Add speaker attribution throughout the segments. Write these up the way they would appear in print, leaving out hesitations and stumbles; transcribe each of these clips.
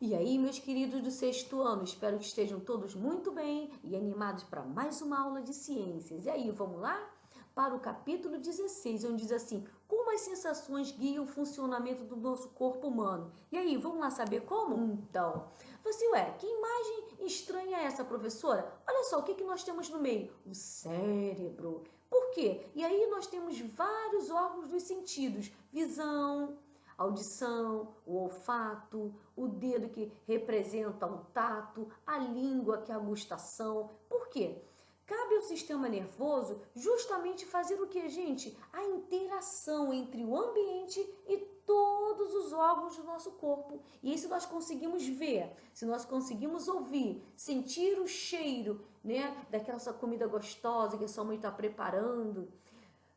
Speaker 1: E aí, meus queridos do sexto ano, espero que estejam todos muito bem e animados para mais uma aula de ciências. E aí, vamos lá? Para o capítulo 16, onde diz assim: como as sensações guiam o funcionamento do nosso corpo humano. E aí, vamos lá saber como? Então, você, que imagem estranha é essa, professora? Olha só, o que nós temos no meio? O cérebro. Por quê? E aí nós temos vários órgãos dos sentidos: visão, audição, o olfato, o dedo que representa o tato, a língua que é a gustação. Por quê? Cabe ao sistema nervoso justamente fazer o que, gente? A interação entre o ambiente e todos os órgãos do nosso corpo. E isso nós conseguimos ver, se nós conseguimos ouvir, sentir o cheiro, né, daquela sua comida gostosa que a sua mãe está preparando,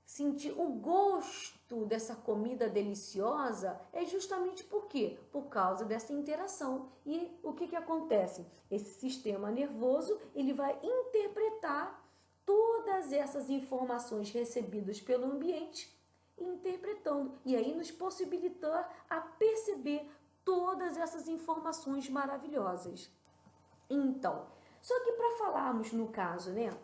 Speaker 1: sentir o gosto dessa comida deliciosa, é justamente por quê? Por causa dessa interação. E o que acontece? Esse sistema nervoso, ele vai interpretar todas essas informações recebidas pelo ambiente, interpretando, e aí nos possibilitar a perceber todas essas informações maravilhosas. Então, só que para falarmos no caso, né,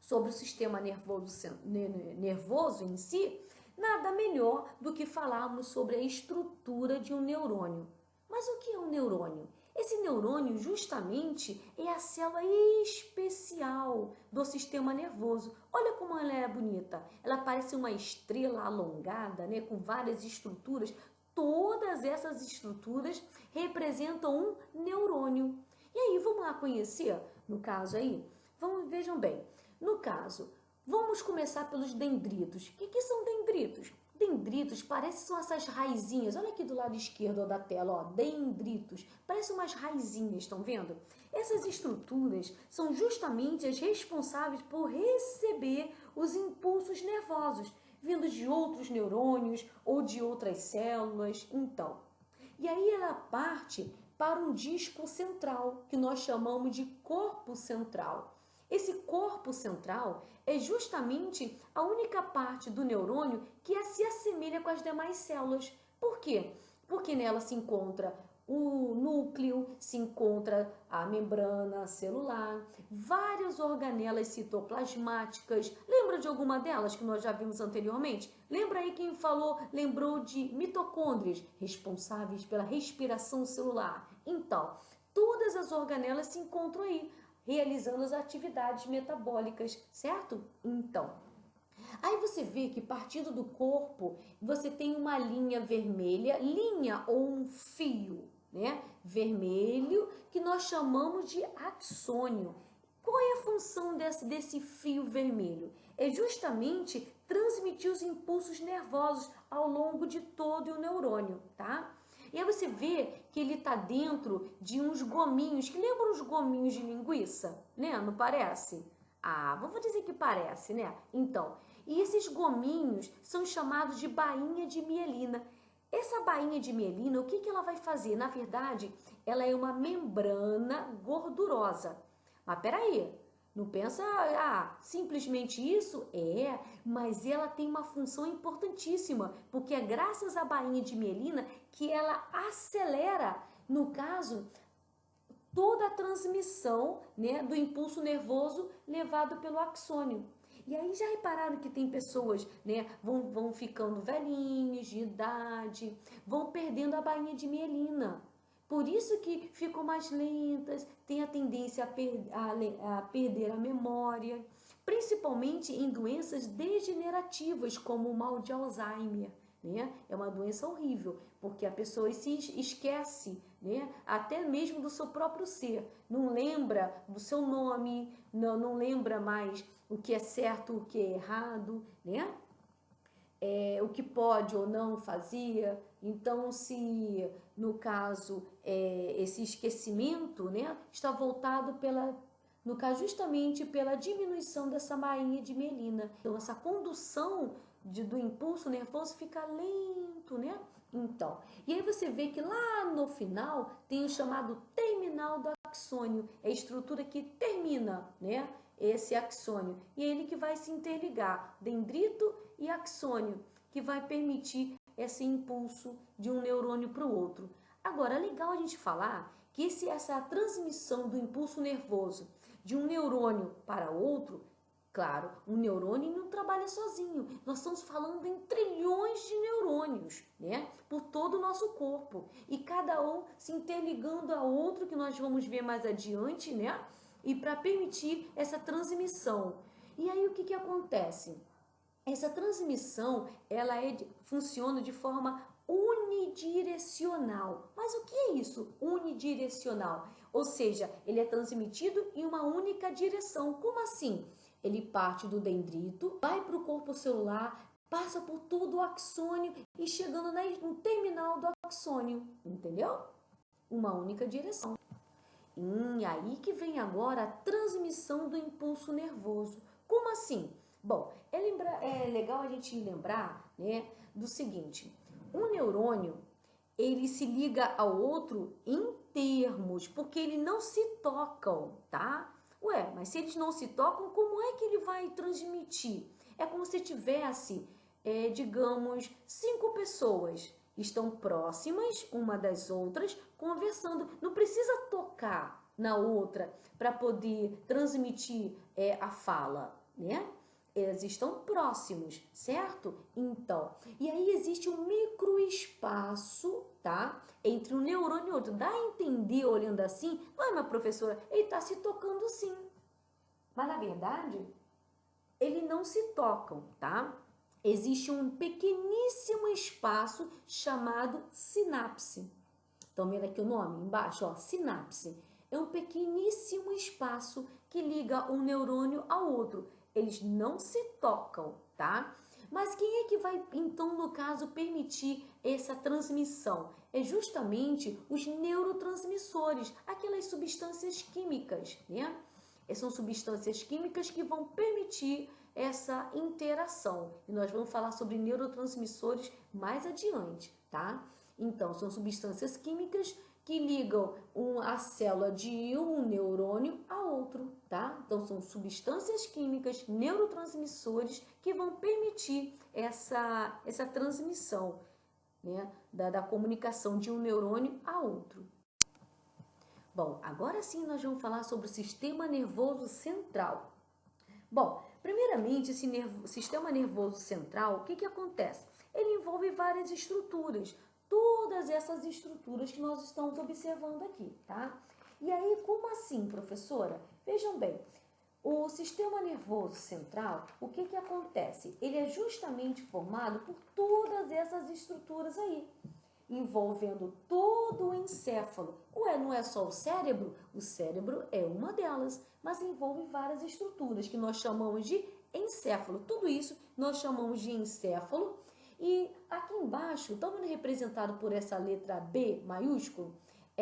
Speaker 1: sobre o sistema nervoso em si, nada melhor do que falarmos sobre a estrutura de um neurônio. Mas o que é um neurônio? Esse neurônio justamente é a célula especial do sistema nervoso. Olha como ela é bonita. Ela parece uma estrela alongada, né, com várias estruturas. Todas essas estruturas representam um neurônio. E aí, vamos lá conhecer, no caso aí? Vejam bem, no caso, vamos começar pelos dendritos. O que são dendritos? Dendritos parecem são essas raizinhas. Olha aqui do lado esquerdo da tela, ó, dendritos. Parecem umas raizinhas, estão vendo? Essas estruturas são justamente as responsáveis por receber os impulsos nervosos, vindos de outros neurônios ou de outras células. Então, e aí ela parte para um disco central, que nós chamamos de corpo central. Esse corpo central é justamente a única parte do neurônio que se assemelha com as demais células. Por quê? Porque nela se encontra o núcleo, se encontra a membrana celular, várias organelas citoplasmáticas. Lembra de alguma delas que nós já vimos anteriormente? Lembra aí quem falou, lembrou de mitocôndrias, responsáveis pela respiração celular. Então, todas as organelas se encontram aí, realizando as atividades metabólicas, certo? Então, aí você vê que partindo do corpo, você tem uma linha vermelha, linha ou um fio, né? Vermelho, que nós chamamos de axônio. Qual é a função desse fio vermelho? É justamente transmitir os impulsos nervosos ao longo de todo o neurônio, tá? E aí você vê que ele está dentro de uns gominhos, que lembram os gominhos de linguiça, né? Não parece? Ah, vamos dizer que parece, né? Então, e esses gominhos são chamados de bainha de mielina. Essa bainha de mielina, o que ela vai fazer? Na verdade, ela é uma membrana gordurosa. Mas peraí, não pensa, simplesmente isso? É, mas ela tem uma função importantíssima, porque é graças à bainha de mielina que ela acelera, no caso, toda a transmissão, né, do impulso nervoso levado pelo axônio. E aí já repararam que tem pessoas, né, vão ficando velhinhos de idade, vão perdendo a bainha de mielina. Por isso que ficam mais lentas, têm a tendência a perder a memória, principalmente em doenças degenerativas, como o mal de Alzheimer. Né? É uma doença horrível, porque a pessoa se esquece, né? Até mesmo do seu próprio ser, não lembra do seu nome, não lembra mais o que é certo, o que é errado, né? O que pode ou não fazer. Então, se no caso esse esquecimento, né, está voltado no caso justamente pela diminuição dessa bainha de mielina. Então, essa condução do impulso nervoso fica lento, né? Então, e aí você vê que lá no final tem o chamado terminal do axônio, é a estrutura que termina, né, esse axônio, e é ele que vai se interligar, dendrito e axônio, que vai permitir esse impulso de um neurônio para o outro. Agora, é legal a gente falar que essa transmissão do impulso nervoso de um neurônio para outro, claro, um neurônio não trabalha sozinho. Nós estamos falando em trilhões de neurônios, né? Por todo o nosso corpo. E cada um se interligando a outro, que nós vamos ver mais adiante, né? E para permitir essa transmissão. E aí o que acontece? Essa transmissão, ela funciona de forma unidirecional. Mas o que é isso, unidirecional? Ou seja, ele é transmitido em uma única direção. Como assim? Ele parte do dendrito, vai para o corpo celular, passa por todo o axônio e chegando no terminal do axônio, entendeu? Uma única direção. E aí que vem agora a transmissão do impulso nervoso. Como assim? Bom, é legal a gente lembrar, né, do seguinte: um neurônio, ele se liga ao outro em termos, porque eles não se tocam, tá? Ué, mas se eles não se tocam, como é que ele vai transmitir? É como se tivesse, digamos, 5 pessoas estão próximas uma das outras, conversando. Não precisa tocar na outra para poder transmitir a fala, né? Eles estão próximos, certo? Então, e aí existe um microespaço, tá? Entre um neurônio e outro. Dá a entender, olhando assim, não é, minha professora? Ele está se tocando sim. Mas, na verdade, eles não se tocam, tá? Existe um pequeníssimo espaço chamado sinapse. Estão vendo aqui o nome embaixo? Ó, sinapse. É um pequeníssimo espaço que liga um neurônio ao outro. Eles não se tocam, tá? Mas quem é que vai, então, no caso, permitir essa transmissão? É justamente os neurotransmissores, aquelas substâncias químicas, né? São substâncias químicas que vão permitir essa interação. E nós vamos falar sobre neurotransmissores mais adiante, tá? Então, são substâncias químicas que ligam a célula de um neurônio a outro, tá? Então, são substâncias químicas, neurotransmissores, que vão permitir essa transmissão, né, da comunicação de um neurônio a outro. Bom, agora sim nós vamos falar sobre o sistema nervoso central. Bom, primeiramente, esse sistema nervoso central, o que acontece? Ele envolve várias estruturas, todas essas estruturas que nós estamos observando aqui, tá? E aí, como assim, professora? Vejam bem, o sistema nervoso central, o que acontece? Ele é justamente formado por todas essas estruturas aí, envolvendo todo o encéfalo. Ué, não é só o cérebro? O cérebro é uma delas, mas envolve várias estruturas que nós chamamos de encéfalo. Tudo isso nós chamamos de encéfalo. E aqui embaixo, estamos representado por essa letra B maiúsculo,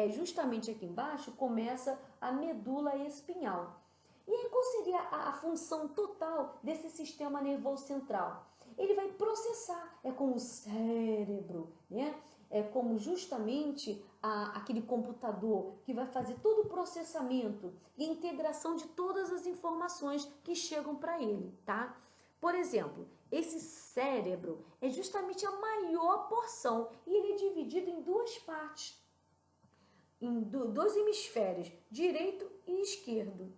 Speaker 1: justamente aqui embaixo começa a medula espinhal. E aí, qual seria a função total desse sistema nervoso central? Ele vai processar, é como o cérebro, né? É como justamente aquele computador que vai fazer todo o processamento e integração de todas as informações que chegam para ele, tá? Por exemplo, esse cérebro é justamente a maior porção e ele é dividido em duas partes, em dois hemisférios, direito e esquerdo.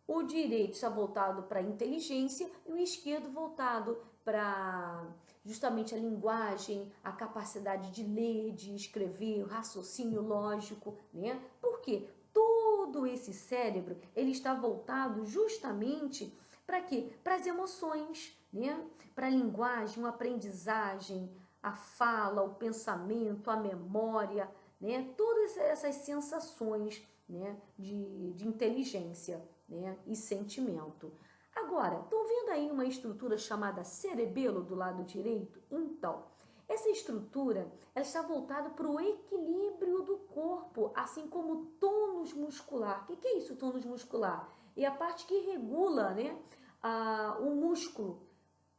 Speaker 1: O direito está voltado para a inteligência e o esquerdo voltado para justamente a linguagem, a capacidade de ler, de escrever, o raciocínio lógico, né? Por quê? Todo esse cérebro, ele está voltado justamente para quê? Para as emoções, né? Para a linguagem, a aprendizagem, a fala, o pensamento, a memória, né? Todas essas sensações, né? de inteligência, né? E sentimento. Agora, estão vendo aí uma estrutura chamada cerebelo do lado direito? Então, essa estrutura ela está voltada para o equilíbrio do corpo, assim como o tônus muscular. O que é isso, tônus muscular? É a parte que regula, né, o músculo,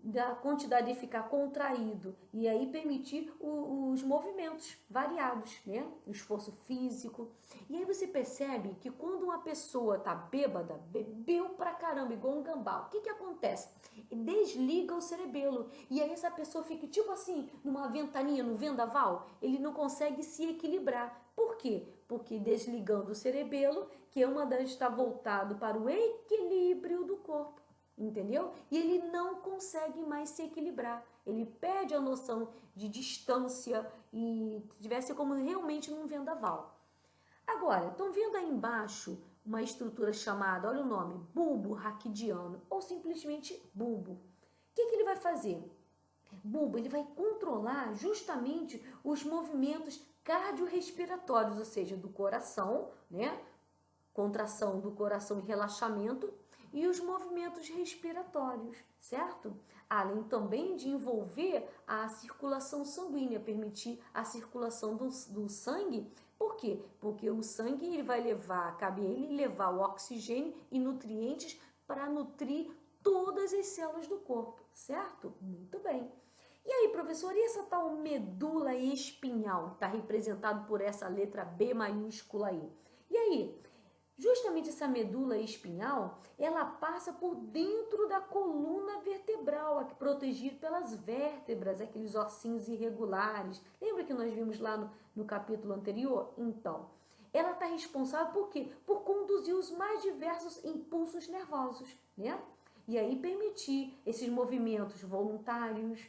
Speaker 1: da quantidade de ficar contraído e aí permitir os movimentos variados, né? O esforço físico. E aí você percebe que quando uma pessoa tá bêbada, bebeu pra caramba, igual um gambá, o que acontece? Desliga o cerebelo e aí essa pessoa fica tipo assim, numa ventania, no vendaval, ele não consegue se equilibrar. quê? Porque desligando o cerebelo, que é uma das está voltado para o equilíbrio do corpo, entendeu? E ele não consegue mais se equilibrar. Ele perde a noção de distância e tivesse como realmente num vendaval. Agora, estão vendo aí embaixo uma estrutura chamada, olha o nome, bulbo raquidiano, ou simplesmente bulbo. O que ele vai fazer? Bulbo, ele vai controlar justamente os movimentos cardiorrespiratórios, ou seja, do coração, né? Contração do coração e relaxamento, e os movimentos respiratórios, certo? Além também de envolver a circulação sanguínea, permitir a circulação do sangue. Por quê? Porque o sangue ele vai levar, cabe a ele levar o oxigênio e nutrientes para nutrir todas as células do corpo, certo? Muito bem. E aí, professor, e essa tal medula espinhal, que está representado por essa letra B maiúscula aí? E aí, justamente essa medula espinhal, ela passa por dentro da coluna vertebral, aqui protegido pelas vértebras, aqueles ossinhos irregulares. Lembra que nós vimos lá no capítulo anterior? Então, ela está responsável por quê? Por conduzir os mais diversos impulsos nervosos, né? E aí permitir esses movimentos voluntários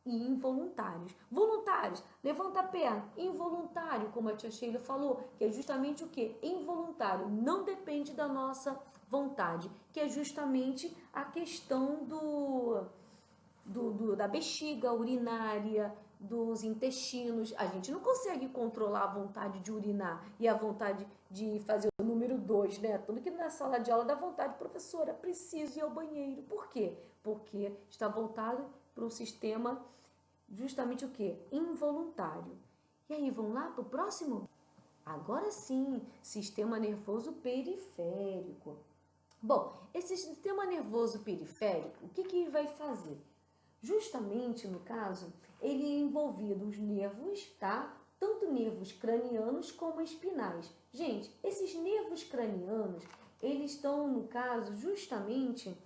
Speaker 1: e involuntários. Voluntários, levanta a perna. Involuntário, como a tia Sheila falou, que é justamente o que? Involuntário, não depende da nossa vontade, que é justamente a questão da bexiga urinária, dos intestinos. A gente não consegue controlar a vontade de urinar e a vontade de fazer o número 2, né? Tudo que na sala de aula dá vontade, professora, preciso ir ao banheiro. Por quê? Porque está voltado para o sistema justamente o que? Involuntário. E aí, vamos lá para o próximo? Agora sim, sistema nervoso periférico. Bom, esse sistema nervoso periférico, o que ele vai fazer? Justamente, no caso, ele é envolvido os nervos, tá? Tanto nervos cranianos como espinais. Gente, esses nervos cranianos, eles estão, no caso, justamente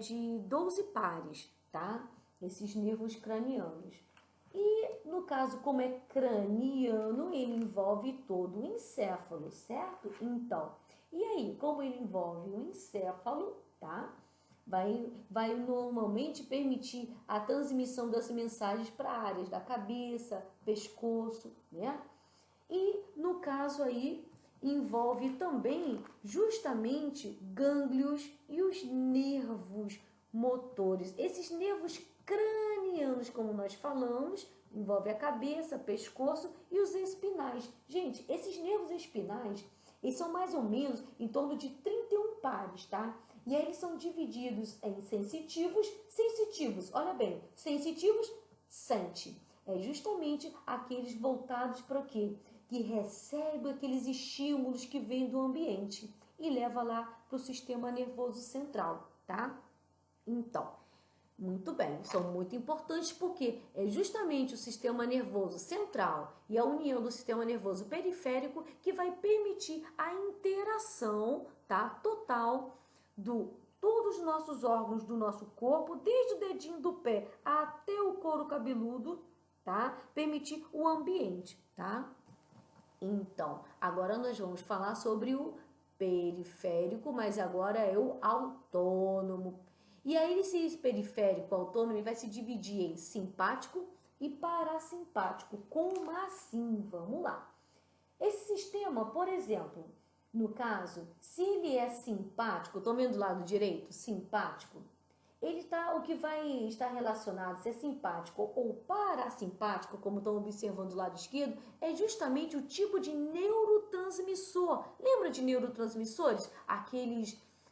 Speaker 1: de 12 pares, tá? Esses nervos cranianos. E, no caso, como é craniano, ele envolve todo o encéfalo, certo? Então, e aí, como ele envolve o encéfalo, tá? Vai normalmente permitir a transmissão das mensagens para áreas da cabeça, pescoço, né? E no caso aí envolve também justamente gânglios e os nervos motores. Esses nervos cranianos, como nós falamos, envolve a cabeça, pescoço e os espinais. Gente, esses nervos espinais, eles são mais ou menos em torno de 31 pares, tá? E aí eles são divididos em sensitivos, olha bem, sensitivos, sente. É justamente aqueles voltados para o quê? Que recebem aqueles estímulos que vêm do ambiente e leva lá para o sistema nervoso central, tá? Então, muito bem, são muito importantes porque é justamente o sistema nervoso central e a união do sistema nervoso periférico que vai permitir a interação, tá, total todos os nossos órgãos do nosso corpo, desde o dedinho do pé até o couro cabeludo, tá? Permitir o ambiente, tá? Então, agora nós vamos falar sobre o periférico, mas agora é o autônomo. E aí esse periférico autônomo vai se dividir em simpático e parasimpático. Como assim? Vamos lá. Esse sistema, por exemplo, no caso, se ele é simpático, estou vendo do lado direito, simpático, o que vai estar relacionado, se é simpático ou parasimpático, como estão observando do lado esquerdo, é justamente o tipo de neurotransmissor. Lembra de neurotransmissores?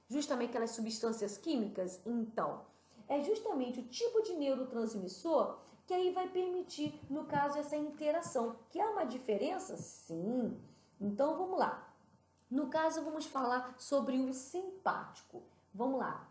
Speaker 1: Justamente aquelas substâncias químicas? Então, é justamente o tipo de neurotransmissor que aí vai permitir, no caso, essa interação. Que há uma diferença? Sim. Então, vamos lá. No caso, vamos falar sobre o simpático. Vamos lá.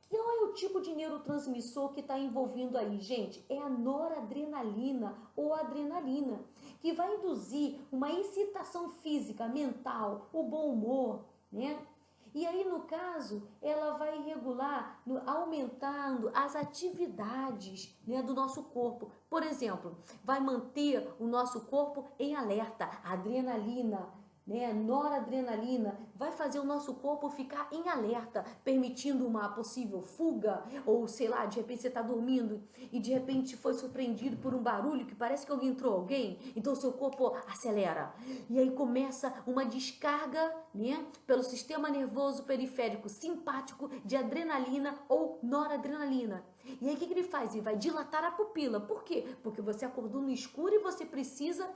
Speaker 1: Qual é o tipo de neurotransmissor que está envolvendo aí, gente? É a noradrenalina ou adrenalina, que vai induzir uma excitação física, mental, o bom humor, né? E aí, no caso, ela vai regular, aumentando as atividades, né, do nosso corpo. Por exemplo, vai manter o nosso corpo em alerta, adrenalina, né, noradrenalina, vai fazer o nosso corpo ficar em alerta, permitindo uma possível fuga, ou sei lá, de repente você está dormindo e de repente foi surpreendido por um barulho que parece que entrou alguém, então o seu corpo acelera. E aí começa uma descarga, né, pelo sistema nervoso periférico simpático de adrenalina ou noradrenalina. E aí o que ele faz? Ele vai dilatar a pupila. Por quê? Porque você acordou no escuro e você precisa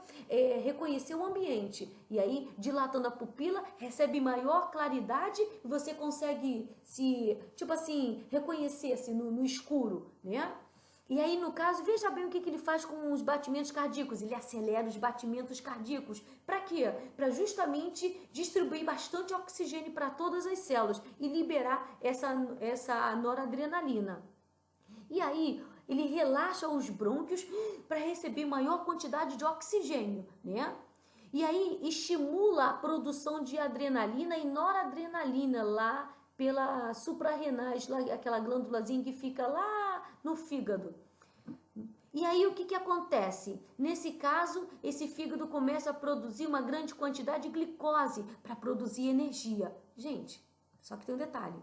Speaker 1: reconhecer o ambiente. E aí, dilatando a pupila, recebe maior claridade e você consegue tipo assim, reconhecer-se no escuro, né? E aí, no caso, veja bem o que ele faz com os batimentos cardíacos. Ele acelera os batimentos cardíacos. Para quê? Para justamente distribuir bastante oxigênio para todas as células e liberar essa noradrenalina. E aí, ele relaxa os brônquios para receber maior quantidade de oxigênio, né? E aí, estimula a produção de adrenalina e noradrenalina lá pela suprarrenais, lá, aquela glândulazinha que fica lá no fígado. E aí, o que acontece? Nesse caso, esse fígado começa a produzir uma grande quantidade de glicose para produzir energia. Gente, só que tem um detalhe.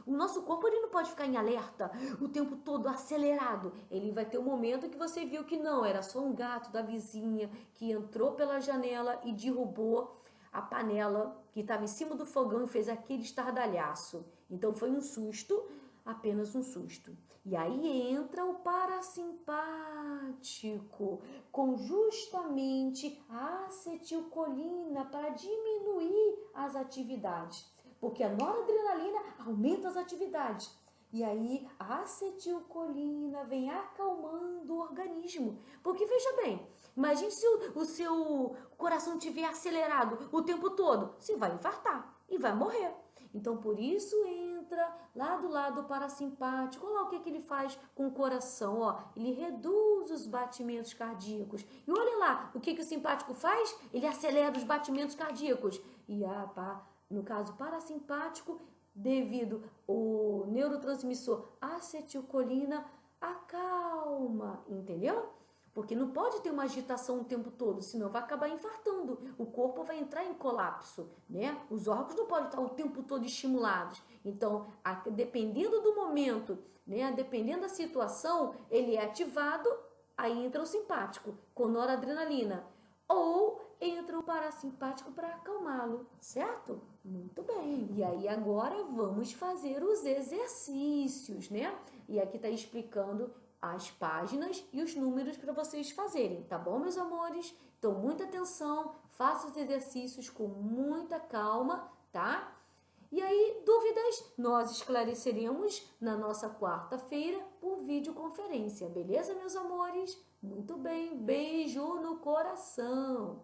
Speaker 1: O nosso corpo ele não pode ficar em alerta o tempo todo acelerado. Ele vai ter um momento que você viu que não, era só um gato da vizinha que entrou pela janela e derrubou a panela que estava em cima do fogão e fez aquele estardalhaço. Então foi um susto, apenas um susto. E aí entra o parasimpático com justamente a acetilcolina para diminuir as atividades. Porque a noradrenalina aumenta as atividades. E aí a acetilcolina vem acalmando o organismo. Porque veja bem, imagine se o seu coração estiver acelerado o tempo todo. Você vai infartar e vai morrer. Então por isso entra lá do lado parasimpático. Olha lá o que ele faz com o coração. Ó. Ele reduz os batimentos cardíacos. E olha lá o que o simpático faz. Ele acelera os batimentos cardíacos. E no caso parasimpático, devido ao neurotransmissor acetilcolina, acalma, entendeu? Porque não pode ter uma agitação o tempo todo, senão vai acabar infartando. O corpo vai entrar em colapso, né? Os órgãos não podem estar o tempo todo estimulados. Então, dependendo do momento, né? Dependendo da situação, ele é ativado, aí entra o simpático, com noradrenalina. Ou entra o parasimpático para acalmá-lo, certo? Muito bem. E aí agora vamos fazer os exercícios, né? E aqui tá explicando as páginas e os números para vocês fazerem, tá bom, meus amores? Então, muita atenção, faça os exercícios com muita calma, tá? E aí, dúvidas, nós esclareceremos na nossa quarta-feira por videoconferência, beleza, meus amores? Muito bem, beijo no coração!